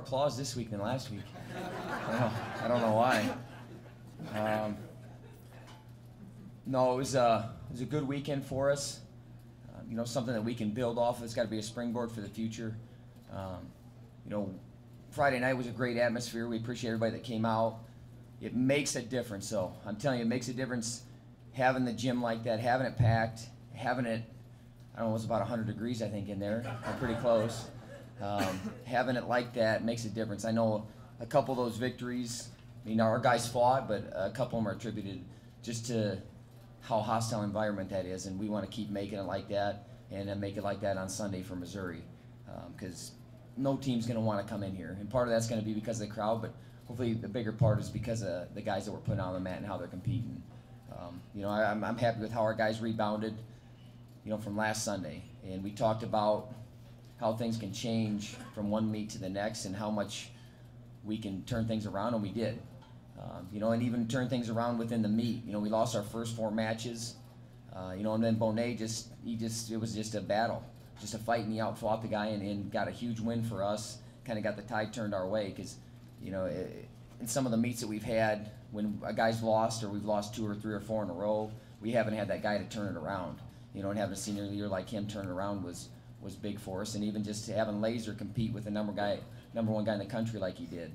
applause this week than last week. I don't know why. No, it was a good weekend for us. Something that we can build off of. It's got to be a springboard for the future. Friday night was a great atmosphere. We appreciate everybody that came out. It makes a difference, though. I'm telling you, it makes a difference having the gym like that, having it packed, having it, I don't know, it was about 100 degrees, I think, in there. We're pretty close. Having it like that makes a difference. I know a couple of those victories, our guys fought, but a couple of them are attributed just to how hostile environment that is, and we want to keep making it like that and then make it like that on Sunday for Missouri, because no team's going to want to come in here. And part of that's going to be because of the crowd, but hopefully the bigger part is because of the guys that we're putting on the mat and how they're competing. I'm happy with how our guys rebounded, from last Sunday. And we talked about how things can change from one meet to the next and how much we can turn things around, and we did. And even turn things around within the meet. We lost our first 4 matches, and then Bonet it was just a battle, just a fight, and he outfought the guy and got a huge win for us, kind of got the tide turned our way, because, in some of the meets that we've had, when a guy's lost or we've lost 2 or 3 or 4 in a row, we haven't had that guy to turn it around. And having a senior leader like him turn it around was big for us, and even just having Laser compete with the number 1 guy in the country like he did.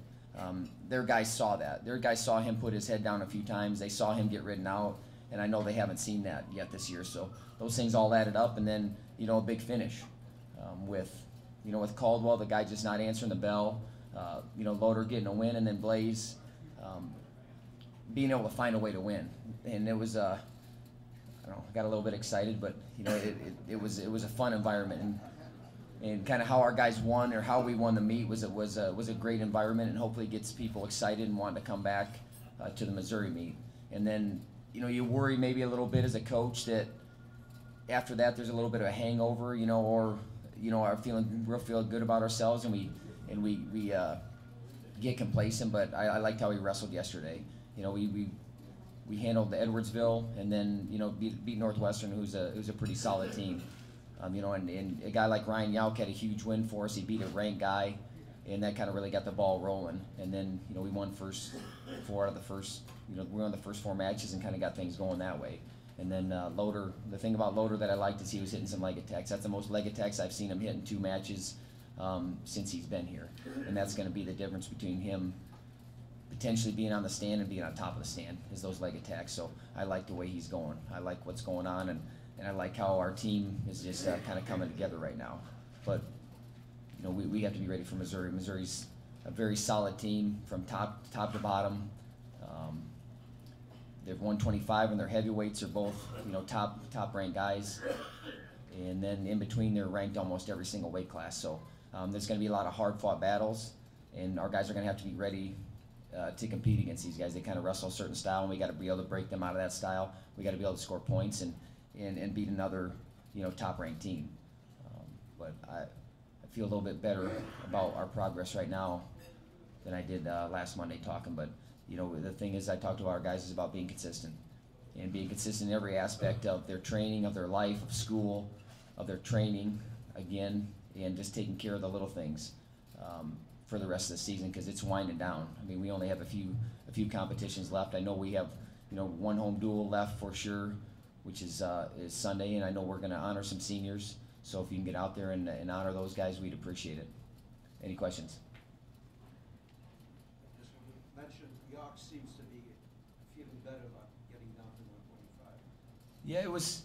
Their guys saw that. Their guys saw him put his head down a few times. They saw him get ridden out, and I know they haven't seen that yet this year. So those things all added up, and then a big finish with Caldwell, the guy just not answering the bell. Loader getting a win, and then Blaze being able to find a way to win. And it was I got a little bit excited, but it was a fun environment. And kind of how our guys won, or how we won the meet, was a great environment, and hopefully gets people excited and wanting to come back to the Missouri meet. And then you worry maybe a little bit as a coach that after that there's a little bit of a hangover, or are feeling good about ourselves, and we get complacent. But I liked how we wrestled yesterday. We handled the Edwardsville, and then beat Northwestern, who's a pretty solid team. And a guy like Ryan Yauk had a huge win for us. He beat a ranked guy, and that kind of really got the ball rolling. And then we won first 4 out of the first. We won the first 4 matches and kind of got things going that way. And then Loader, the thing about Loader that I liked is he was hitting some leg attacks. That's the most leg attacks I've seen him hit in 2 matches since he's been here. And that's going to be the difference between him potentially being on the stand and being on top of the stand, is those leg attacks. So I like the way he's going. I like what's going on, and I like how our team is just kind of coming together right now. But we have to be ready for Missouri. Missouri's a very solid team from top to bottom. They're 125, and their heavyweights are both top ranked guys. And then in between, they're ranked almost every single weight class. So there's going to be a lot of hard fought battles, and our guys are going to have to be ready to compete against these guys. They kind of wrestle a certain style, and we got to be able to break them out of that style. We got to be able to score points and beat another top-ranked team. But I feel a little bit better about our progress right now than I did last Monday talking. But the thing is, I talked to our guys is about being consistent, and being consistent in every aspect of their training, of their life, of school, of their training, again, and just taking care of the little things for the rest of the season, because it's winding down. We only have a few competitions left. I know we have 1 home duel left for sure, which is Sunday, and I know we're going to honor some seniors. So if you can get out there and honor those guys, we'd appreciate it. Any questions? Just mentioned York seems to be feeling better about getting down to 125. Yeah, it was.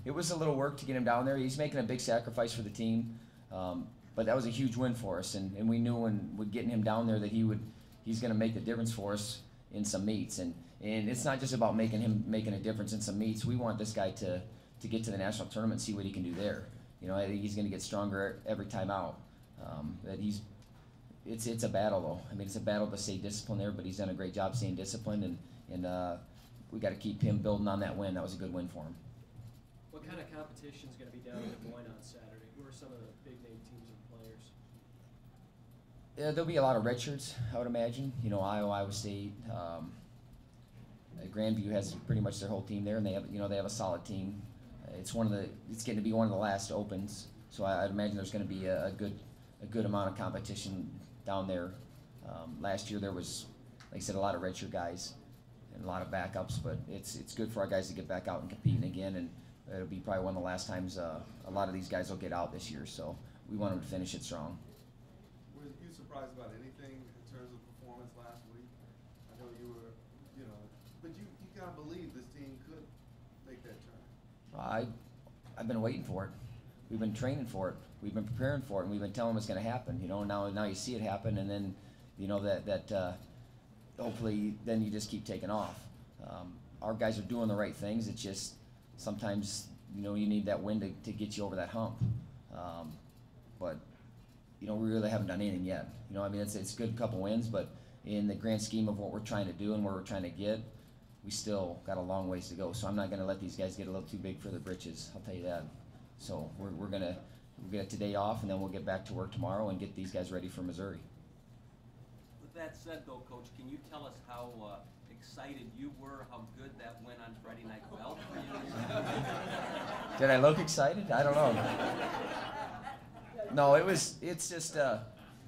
It was a little work to get him down there. He's making a big sacrifice for the team, but that was a huge win for us, and we knew when getting him down there that he's going to make the difference for us in some meets. And it's not just about making a difference in some meets. We want this guy to get to the national tournament and see what he can do there. I think he's going to get stronger every time out. It's a battle, though. It's a battle to stay disciplined there, but he's done a great job staying disciplined, and we got to keep him building on that win. That was a good win for him. What kind of competition is going to be down in Des Moines on Saturday? Who are some of the big name teams and players? Yeah, there'll be a lot of redshirts, I would imagine. Iowa State. Grandview has pretty much their whole team there, and they have a solid team. It's getting to be one of the last opens, so I'd imagine there's going to be a good amount of competition down there. Last year there was, like I said, a lot of redshirt guys and a lot of backups, but it's good for our guys to get back out and competing again, and it'll be probably one of the last times a lot of these guys will get out this year, so we want them to finish it strong. Were you surprised about anything in terms of performance last week? I know you were, but you kind of believe this team could make that turn. I've been waiting for it. We've been training for it. We've been preparing for it, and we've been telling them it's going to happen. Now you see it happen, and then that hopefully then you just keep taking off. Our guys are doing the right things. It's just sometimes you need that win to get you over that hump. But we really haven't done anything yet. It's a good couple wins, but in the grand scheme of what we're trying to do and where we're trying to get, we still got a long ways to go. So I'm not going to let these guys get a little too big for their britches. I'll tell you that. So we're gonna get today off, and then we'll get back to work tomorrow and get these guys ready for Missouri. With that said, though, Coach, can you tell us how excited you were, how good that win on Friday night felt for you? Did I look excited? I don't know. No, it's just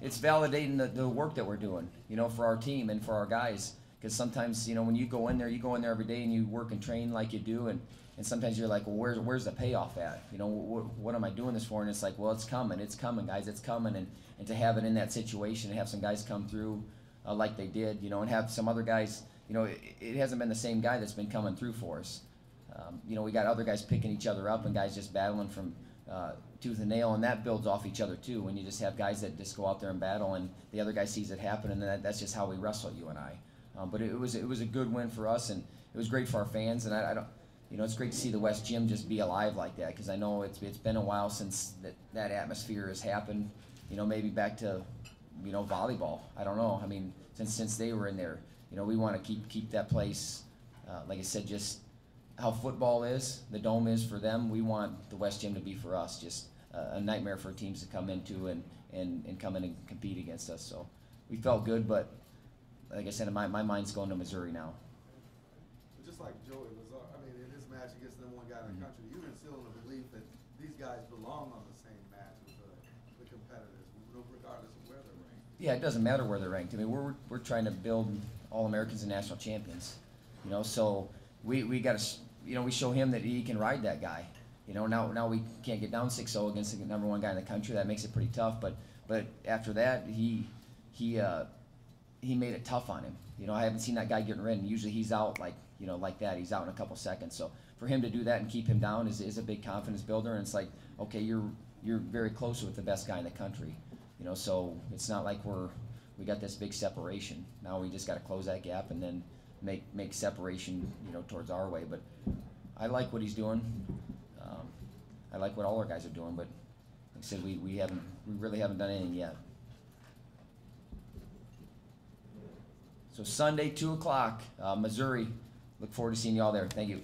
it's validating the work that we're doing, for our team and for our guys. Because sometimes, when you go in there every day and you work and train like you do, and sometimes you're like, well, where's the payoff at? What am I doing this for? And it's like, well, it's coming, guys, it's coming. And to have it in that situation, and have some guys come through like they did, and have some other guys, it hasn't been the same guy that's been coming through for us. We got other guys picking each other up and guys just battling from tooth and nail, and that builds off each other too. When you just have guys that just go out there and battle, and the other guy sees it happen, and that's just how we wrestle, you and I. But it was a good win for us, and it was great for our fans, and I don't. It's great to see the West Gym just be alive like that, because I know it's been a while since that atmosphere has happened. Maybe back to volleyball. I don't know. Since they were in there, we want to keep that place. Like I said, just how football is, the Dome is for them. We want the West Gym to be for us. Just a nightmare for teams to come into and come in and compete against us. So we felt good, but like I said, my mind's going to Missouri now. Just like Joey Lazar, in his match against the number one guy in the country, you instill in the belief that these guys belong on the same match with the competitors, regardless of where they're ranked. Yeah, it doesn't matter where they're ranked. We're trying to build All-Americans and national champions. So we got to, we show him that he can ride that guy. Now we can't get down 6-0 against the number one guy in the country. That makes it pretty tough. But after that, he made it tough on him. I haven't seen that guy getting rid, and usually he's out like that. He's out in a couple seconds. So for him to do that and keep him down is a big confidence builder. And it's like, okay, you're very close with the best guy in the country. So it's not like we got this big separation. Now we just got to close that gap and then make separation towards our way. But I like what he's doing. I like what all our guys are doing. But like I said, we really haven't done anything yet. So Sunday, 2 o'clock, Missouri. Look forward to seeing you all there. Thank you.